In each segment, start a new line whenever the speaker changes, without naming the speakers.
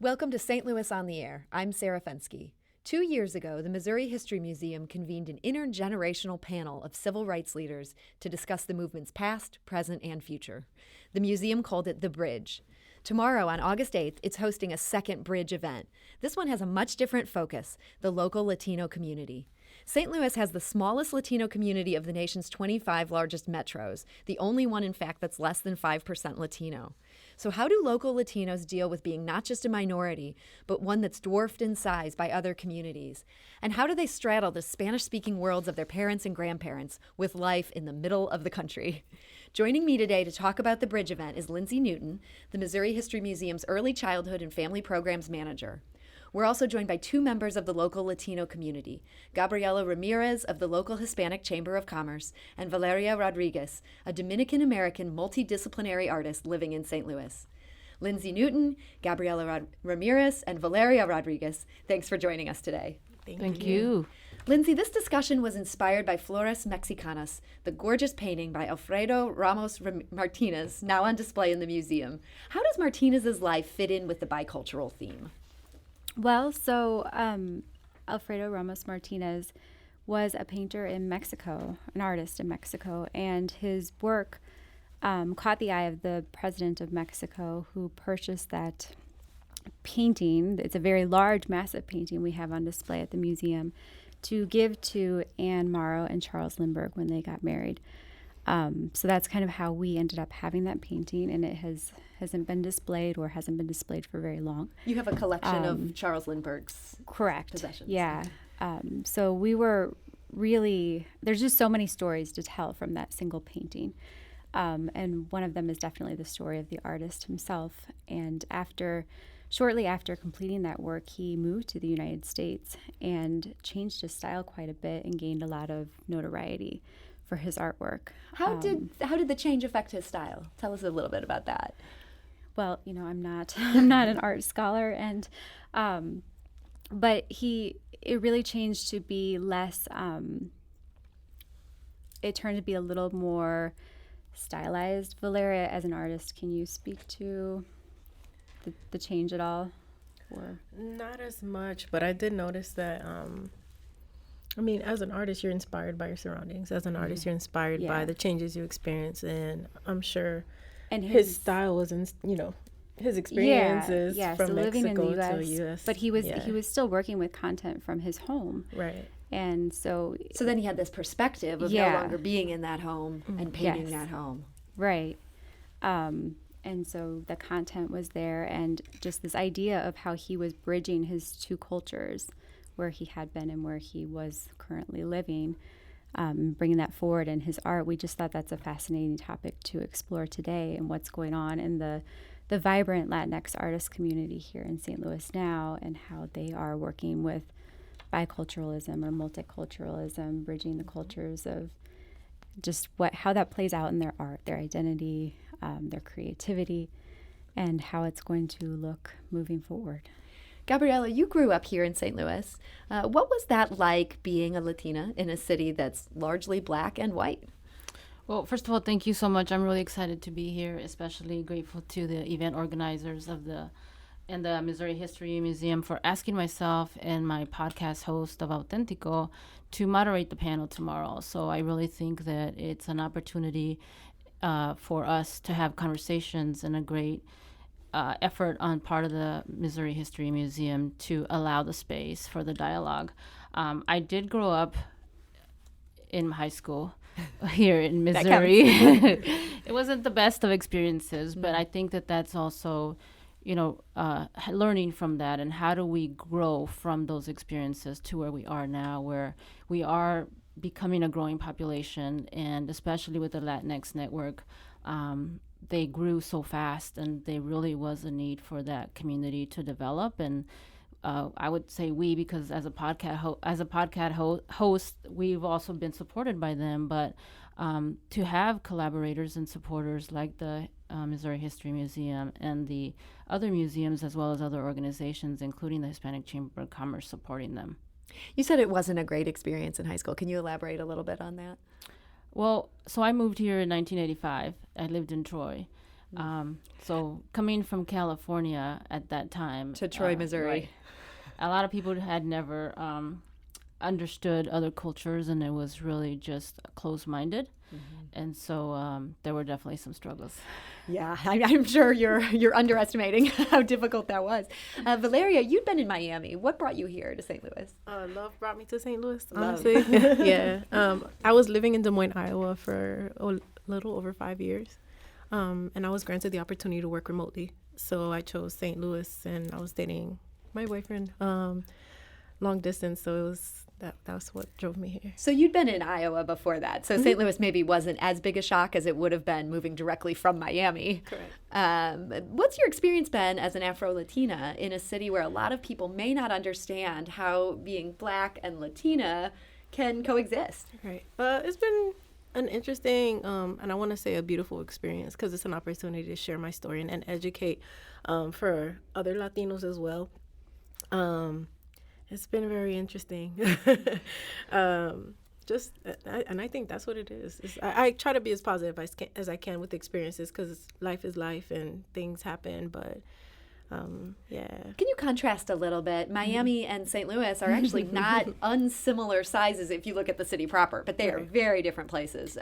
Welcome to St. Louis on the Air. I'm Sarah Fenske. 2 years ago, the Missouri History Museum convened an intergenerational panel of civil rights leaders to discuss the movement's past, present, and future. The museum called it The Bridge. Tomorrow, on August 8th, it's hosting a second Bridge event. This one has a much different focus, the local Latino community. St. Louis has the smallest Latino community of the nation's 25 largest metros, the only one, in fact, that's less than 5% Latino. So how do local Latinos deal with being not just a minority, but one that's dwarfed in size by other communities? And how do they straddle the Spanish-speaking worlds of their parents and grandparents with life in the middle of the country? Joining me today to talk about the Bridge event is Lindsay Newton, the Missouri History Museum's Early Childhood and Family Programs Manager. We're also joined by two members of the local Latino community, Gabriela Ramirez of the local Hispanic Chamber of Commerce and Valeria Rodriguez, a Dominican-American multidisciplinary artist living in St. Louis. Lindsay Newton, Gabriela Ramirez, and Valeria Rodriguez, thanks for joining us today.
Thank you.
Lindsay, this discussion was inspired by Flores Mexicanas, the gorgeous painting by Alfredo Ramos Martinez, now on display in the museum. How does Martinez's life fit in with the bicultural theme?
Well, Alfredo Ramos Martinez was a painter in Mexico, an artist in Mexico, and his work caught the eye of the president of Mexico, who purchased that painting. It's a very large, massive painting we have on display at the museum to give to Anne Morrow and Charles Lindbergh when they got married. So that's kind of how we ended up having that painting, and it hasn't been displayed or hasn't been displayed for very long.
You have a collection of Charles Lindbergh's possessions.
Yeah. So we were really, there's just so many stories to tell from that single painting. And one of them is definitely the story of the artist himself. And shortly after completing that work, he moved to the United States and changed his style quite a bit and gained a lot of notoriety for his artwork.
How did the change affect his style? Tell us a little bit about that.
Well, I'm not an art scholar, and but it really changed to be less. It turned to be a little more stylized. Valeria, as an artist, can you speak to the change at all? Or
not as much, but I did notice that. As an artist, you're inspired by your surroundings. As an artist, you're inspired by the changes you experience, and I'm sure his style was, his experiences from
so
Mexico
living in the US,
to the U.S.
But he was still working with content from his home,
right?
And so
then he had this perspective of no longer being in that home and painting that home,
right? And so the content was there, and just this idea of how he was bridging his two cultures, where he had been and where he was currently living, bringing that forward in his art. We just thought that's a fascinating topic to explore today, and what's going on in the vibrant Latinx artist community here in St. Louis now, and how they are working with biculturalism or multiculturalism, bridging the cultures of just how that plays out in their art, their identity, their creativity, and how it's going to look moving forward.
Gabriela, you grew up here in St. Louis. What was that like being a Latina in a city that's largely black and white?
Well, first of all, thank you so much. I'm really excited to be here, especially grateful to the event organizers and the Missouri History Museum for asking myself and my podcast host of Auténtico to moderate the panel tomorrow. So I really think that it's an opportunity for us to have conversations and a great effort on part of the Missouri History Museum to allow the space for the dialogue. I did grow up in high school here in Missouri. It wasn't the best of experiences, but I think that that's also, learning from that, and how do we grow from those experiences to where we are now, where we are becoming a growing population, and especially with the Latinx network, they grew so fast, and there really was a need for that community to develop. And I would say we, because as a podcast host, we've also been supported by them. But to have collaborators and supporters like the Missouri History Museum and the other museums, as well as other organizations, including the Hispanic Chamber of Commerce, supporting them.
You said it wasn't a great experience in high school. Can you elaborate a little bit on that?
Well, so I moved here in 1985. I lived in Troy. So coming from California at that time
to Troy, Missouri,
right, a lot of people had never understood other cultures, and it was really just closed-minded. And so there were definitely some struggles.
Yeah, I'm sure you're underestimating how difficult that was. Valeria, you'd been in Miami. What brought you here to St. Louis?
Love brought me to St. Louis, honestly. Yeah. I was living in Des Moines, Iowa for a little over 5 years. And I was granted the opportunity to work remotely. So I chose St. Louis, and I was dating my boyfriend long distance. So it was that's what drove me here.
So you'd been in Iowa before that. So St. Louis maybe wasn't as big a shock as it would have been moving directly from Miami.
Correct.
What's your experience been as an Afro-Latina in a city where a lot of people may not understand how being Black and Latina can coexist?
Right. It's been an interesting and I want to say a beautiful experience, because it's an opportunity to share my story and educate for other Latinos as well. It's been very interesting. And I think that's what it is. I try to be as positive as I can with experiences, because life is life and things happen. But yeah.
Can you contrast a little bit? Miami and St. Louis are actually not unsimilar sizes if you look at the city proper, but they are very different places.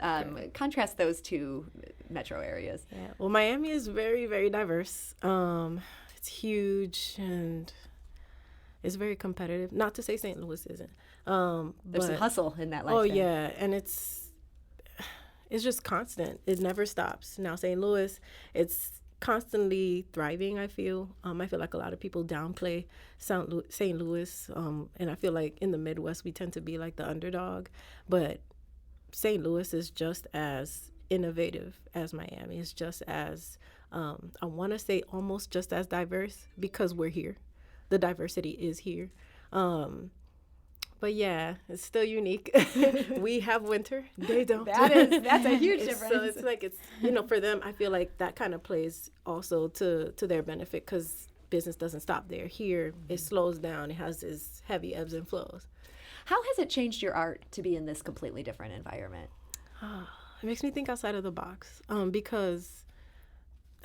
Contrast those two metro areas.
Yeah. Well, Miami is very, very diverse. It's huge and it's very competitive. Not to say St. Louis isn't.
There's some hustle in that life.
Oh, yeah. And it's just constant. It never stops. Now, St. Louis, it's constantly thriving, I feel. I feel like a lot of people downplay St. Louis. And I feel like in the Midwest, we tend to be like the underdog. But St. Louis is just as innovative as Miami. It's just as, I want to say almost just as diverse, because we're here. The diversity is here. But yeah, it's still unique. We have winter. They don't.
That's a huge difference.
So it's like, for them, I feel like that kind of plays also to their benefit, because business doesn't stop there. Here, it slows down. It has its heavy ebbs and flows.
How has it changed your art to be in this completely different environment?
It makes me think outside of the box, because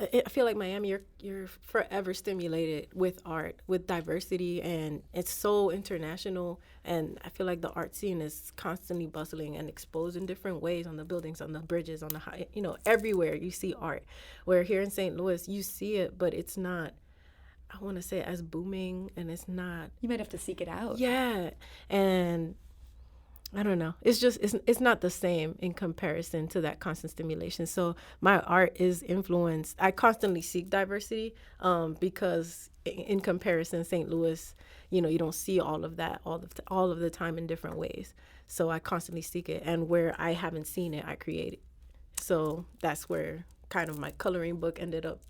I feel like Miami, you're forever stimulated with art, with diversity, and it's so international. And I feel like the art scene is constantly bustling and exposed in different ways, on the buildings, on the bridges, on the high, everywhere you see art. Where here in St. Louis, you see it, but it's not, I want to say, as booming, and it's not.
You might have to seek it out.
Yeah, and I don't know. It's just, it's not the same in comparison to that constant stimulation. So my art is influenced. I constantly seek diversity because in comparison, St. Louis, you don't see all of that all of the time in different ways. So I constantly seek it. And where I haven't seen it, I create it. So that's where kind of my coloring book ended up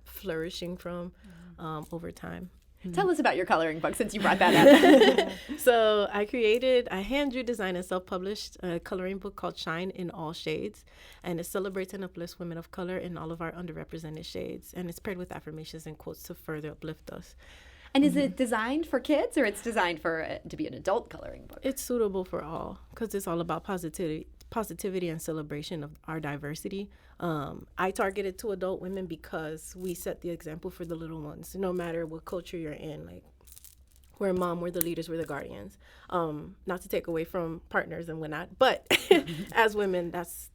flourishing from over time.
Tell us about your coloring book, since you brought that up.
So I hand drew, designed, and self-published a coloring book called Shine in All Shades. And it celebrates and uplifts women of color in all of our underrepresented shades. And it's paired with affirmations and quotes to further uplift us.
And is it designed for kids, or it's designed to be an adult coloring book?
It's suitable for all, because it's all about positivity and celebration of our diversity. I targeted to adult women because we set the example for the little ones, no matter what culture you're in. Like, we're mom, we're the leaders, we're the guardians. Not to take away from partners and whatnot, but as women, that's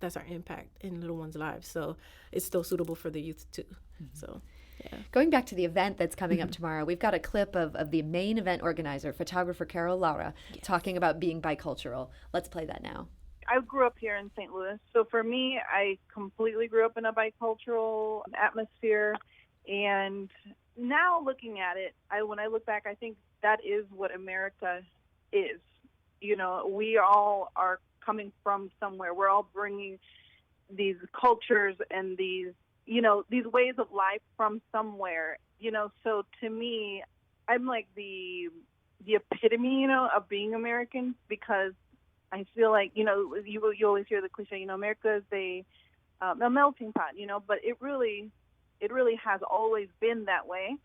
our impact in little ones' lives. So it's still suitable for the youth too. So. Yeah.
Going back to the event that's coming up tomorrow, we've got a clip of the main event organizer, photographer Carol Laura, talking about being bicultural. Let's play that now.
I grew up here in St. Louis, so for me, I completely grew up in a bicultural atmosphere, and now looking at it, when I look back, I think that is what America is. We all are coming from somewhere. We're all bringing these cultures and these ways of life from somewhere, so to me, I'm like the epitome, of being American, because I feel like, you always hear the cliche, America is a melting pot, but it really has always been that way.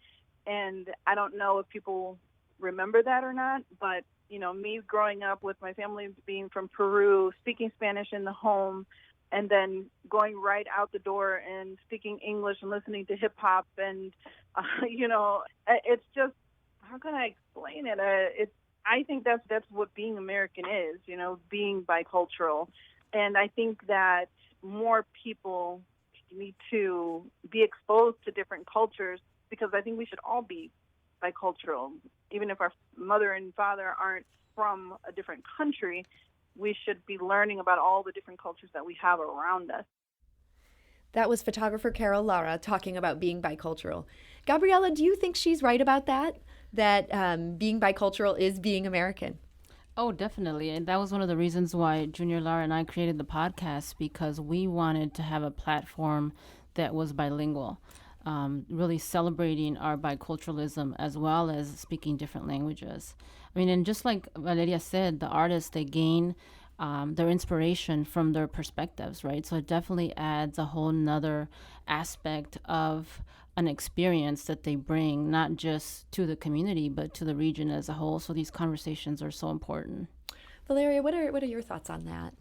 And I don't know if people remember that or not, but, me growing up with my family being from Peru, speaking Spanish in the home, and then going right out the door and speaking English and listening to hip hop. And, it's just, how can I explain it? I think that's what being American is, being bicultural. And I think that more people need to be exposed to different cultures, because I think we should all be bicultural. Even if our mother and father aren't from a different country, we should be learning about all the different cultures that we have around us.
That was photographer Carol Lara talking about being bicultural. Gabriela, do you think she's right about that? That being bicultural is being American?
Oh, definitely. And that was one of the reasons why Junior Lara and I created the podcast, because we wanted to have a platform that was bilingual, really celebrating our biculturalism as well as speaking different languages. I mean, and just like Valeria said, the artists, they gain their inspiration from their perspectives, right? So it definitely adds a whole nother aspect of an experience that they bring, not just to the community, but to the region as a whole. So these conversations are so important.
Valeria, what are your thoughts on that?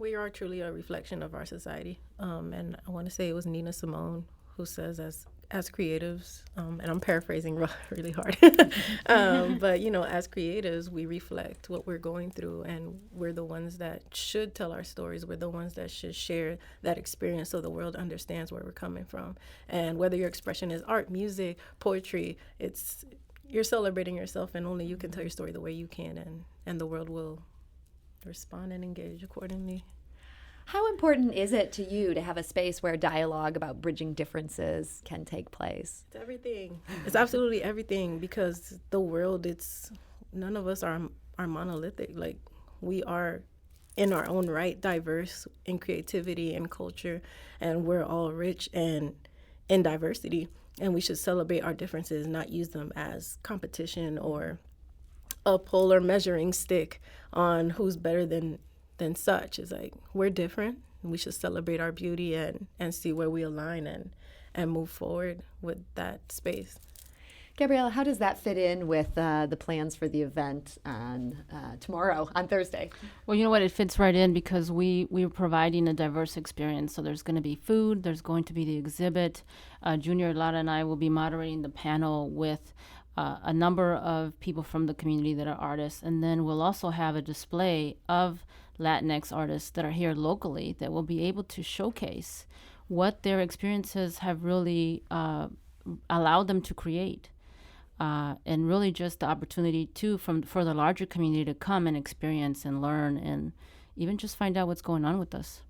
We are truly a reflection of our society. And I want to say it was Nina Simone who says, as creatives, and I'm paraphrasing really hard, but, as creatives, we reflect what we're going through, and we're the ones that should tell our stories. We're the ones that should share that experience so the world understands where we're coming from. And whether your expression is art, music, poetry, you're celebrating yourself, and only you can tell your story the way you can, and the world will respond and engage accordingly.
How important is it to you to have a space where dialogue about bridging differences can take place?
It's everything. It's absolutely everything, because the world, none of us are monolithic. Like, we are in our own right diverse in creativity and culture, and we're all rich and in diversity, and we should celebrate our differences, not use them as competition or a polar measuring stick on who's better than such. It's like, we're different. We should celebrate our beauty and see where we align and move forward with that space.
Gabriela, how does that fit in with the plans for the event on tomorrow, on Thursday?
Well, you know what? It fits right in because we're providing a diverse experience. So there's going to be food. There's going to be the exhibit. Junior Lara and I will be moderating the panel with a number of people from the community that are artists. And then we'll also have a display of Latinx artists that are here locally that will be able to showcase what their experiences have really allowed them to create. And really just the opportunity for the larger community to come and experience and learn and even just find out what's going on with us.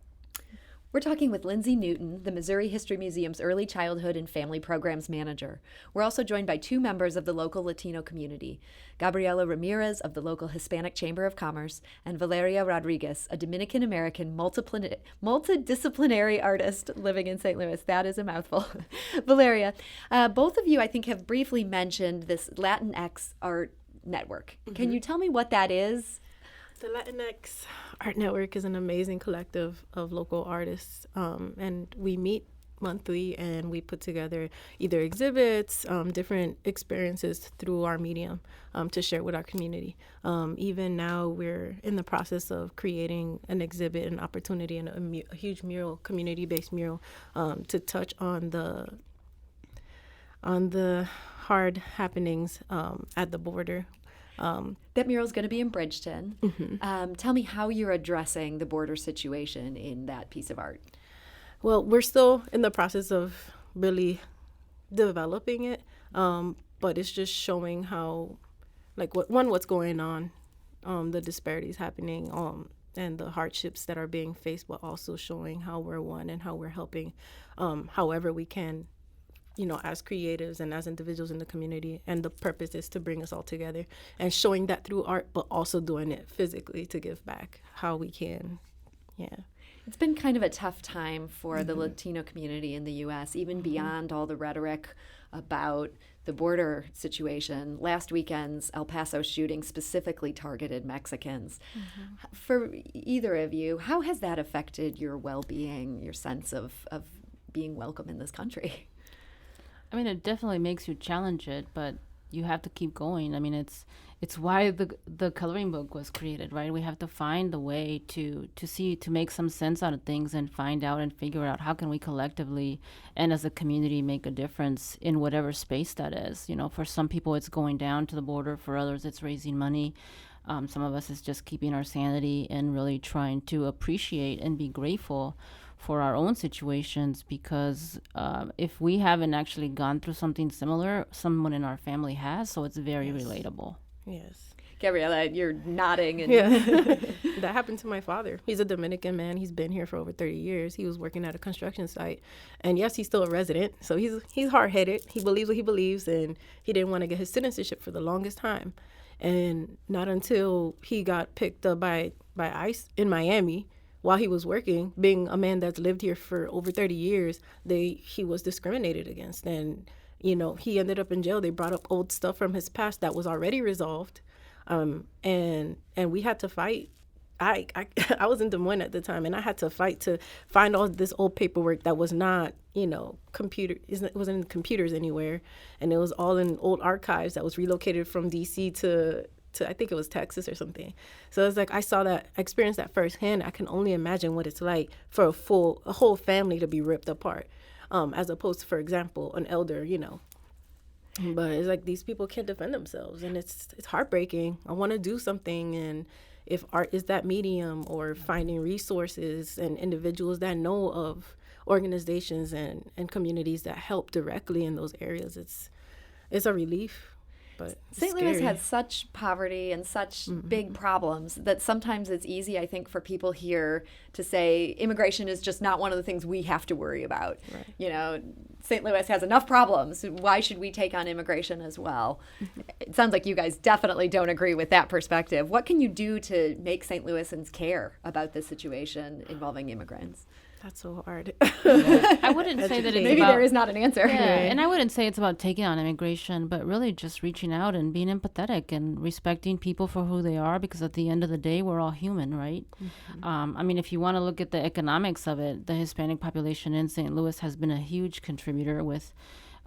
We're talking with Lindsay Newton, the Missouri History Museum's Early Childhood and Family Programs Manager. We're also joined by two members of the local Latino community, Gabriela Ramirez of the local Hispanic Chamber of Commerce and Valeria Rodriguez, a Dominican-American multidisciplinary artist living in St. Louis. That is a mouthful. Valeria, both of you, I think, have briefly mentioned this Latinx Art Network. Mm-hmm. Can you tell me what that is?
The Latinx Art Network is an amazing collective of local artists, and we meet monthly and we put together either exhibits, different experiences through our medium to share with our community. Even now we're in the process of creating an exhibit, an opportunity, and a huge mural, community-based mural, to touch on the hard happenings at the border.
That mural is going to be in Bridgeton.
Mm-hmm.
Tell me how you're addressing the border situation in that piece of art.
Well, we're still in the process of really developing it, but it's just showing how, what's going on, the disparities happening, and the hardships that are being faced, but also showing how we're one and how we're helping however we can, as creatives and as individuals in the community. And the purpose is to bring us all together and showing that through art, but also doing it physically to give back how we can. Yeah.
It's been kind of a tough time for the Latino community in the U.S., even beyond all the rhetoric about the border situation. Last weekend's El Paso shooting specifically targeted Mexicans. For either of you, how has that affected your well-being, your sense of being welcome in this country?
I mean, it definitely makes you challenge it, but you have to keep going. I mean, it's why the coloring book was created, right? We have to find the way to make some sense out of things and find out and figure out how can we collectively and as a community make a difference in whatever space that is. You know, for some people it's going down to the border, for others it's raising money. Some of us is just keeping our sanity and really trying to appreciate and be grateful for our own situations, because if we haven't actually gone through something similar, someone in our family has, so it's very relatable.
Yes.
Gabriela, you're nodding. And
yeah. That happened to my father. He's a Dominican man. He's been here for over 30 years. He was working at a construction site. And yes, he's still a resident. So he's hard-headed. He believes what he believes, and he didn't want to get his citizenship for the longest time. And not until he got picked up by ICE in Miami while he was working, being a man that's lived here for over 30 years, he was discriminated against. And you know, he ended up in jail. They brought up old stuff from his past that was already resolved, and we had to fight. I was in Des Moines at the time, and I had to fight to find all this old paperwork that was not, you know, it wasn't in computers anywhere, and it was all in old archives that was relocated from D.C. to I think it was Texas or something. So it's like I experienced that firsthand. I can only imagine what it's like for a whole family to be ripped apart. As opposed to, for example, an elder, you know. But it's like these people can't defend themselves, and it's heartbreaking. I want to do something, and if art is that medium, or finding resources and individuals that know of organizations and communities that help directly in those areas, it's a relief. But
St. Louis has such poverty and such big problems that sometimes it's easy, I think, for people here to say immigration is just not one of the things we have to worry about. Right. You know, St. Louis has enough problems. Why should we take on immigration as well? It sounds like you guys definitely don't agree with that perspective. What can you do to make St. Louisans care about this situation involving immigrants?
That's so hard.
I wouldn't say that it's
maybe there is not an answer.
Yeah, and I wouldn't say it's about taking on immigration, but really just reaching out and being empathetic and respecting people for who they are, because at the end of the day, we're all human, right? I mean, if you want to look at the economics of it, the Hispanic population in St. Louis has been a huge contributor, with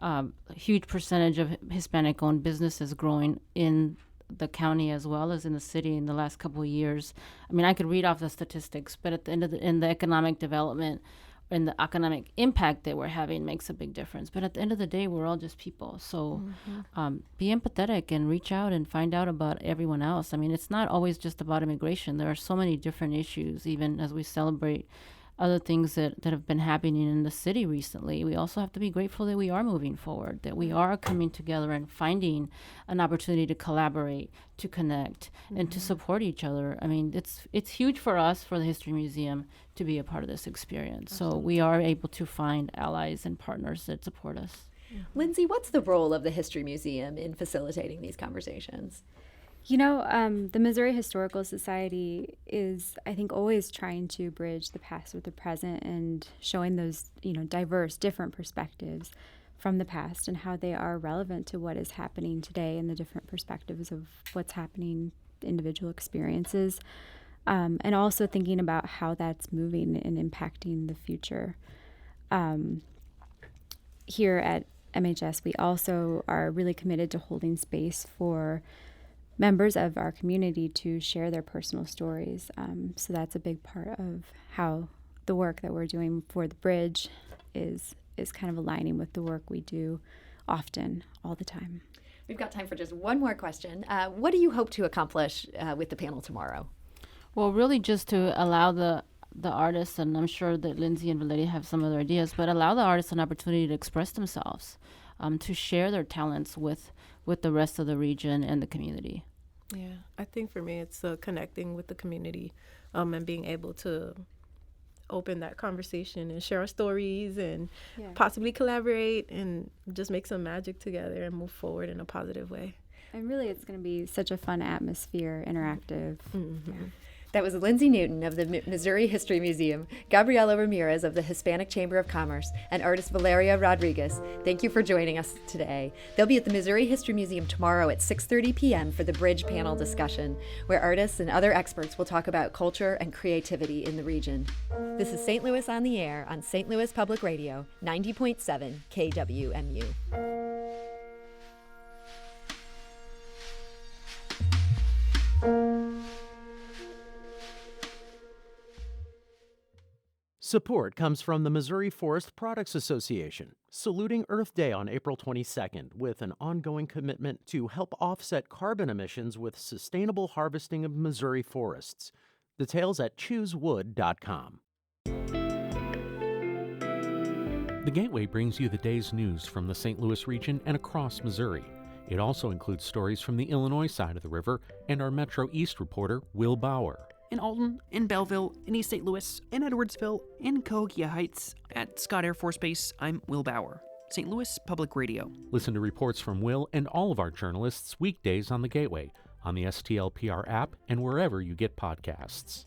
a huge percentage of Hispanic-owned businesses growing in the county as well as in the city in the last couple of years. I mean, I could read off the statistics, but at the end of in the economic development and the economic impact that we're having makes a big difference. But at the end of the day, we're all just people. So be empathetic and reach out and find out about everyone else. I mean, it's not always just about immigration. There are so many different issues, even as we celebrate other things that have been happening in the city recently. We also have to be grateful that we are moving forward, that we are coming together and finding an opportunity to collaborate, to connect, and to support each other. I mean, it's huge for us, for the History Museum, to be a part of this experience. Absolutely. So we are able to find allies and partners that support us.
Lindsay, what's the role of the History Museum in facilitating these conversations?
You know, the Missouri Historical Society is, I think, always trying to bridge the past with the present and showing those, you know, diverse, different perspectives from the past and how they are relevant to what is happening today and the different perspectives of what's happening, individual experiences, and also thinking about how that's moving and impacting the future. Here at MHS, we also are really committed to holding space for members of our community to share their personal stories. So that's a big part of how the work that we're doing for the bridge is kind of aligning with the work we do often, all the time.
We've got time for just one more question. What do you hope to accomplish with the panel tomorrow?
Well, really just to allow the artists, and I'm sure that Lindsay and Valeria have some other ideas, but allow the artists an opportunity to express themselves, to share their talents with the rest of the region and the community.
Yeah, I think for me it's connecting with the community and being able to open that conversation and share our stories and possibly collaborate and just make some magic together and move forward in a positive way.
And really it's going to be such a fun atmosphere, interactive.
Mm-hmm.
Yeah.
That was Lindsay Newton of the Missouri History Museum, Gabriela Ramirez of the Hispanic Chamber of Commerce, and artist Valeria Rodriguez. Thank you for joining us today. They'll be at the Missouri History Museum tomorrow at 6:30 p.m. for the Bridge panel discussion, where artists and other experts will talk about culture and creativity in the region. This is St. Louis on the Air on St. Louis Public Radio, 90.7 KWMU.
Support comes from the Missouri Forest Products Association, saluting Earth Day on April 22nd with an ongoing commitment to help offset carbon emissions with sustainable harvesting of Missouri forests. Details at choosewood.com.
The Gateway brings you the day's news from the St. Louis region and across Missouri. It also includes stories from the Illinois side of the river and our Metro East reporter, Will Bauer.
In Alton, in Belleville, in East St. Louis, in Edwardsville, in Cahokia Heights, at Scott Air Force Base, I'm Will Bauer, St. Louis Public Radio.
Listen to reports from Will and all of our journalists weekdays on The Gateway, on the STLPR app, and wherever you get podcasts.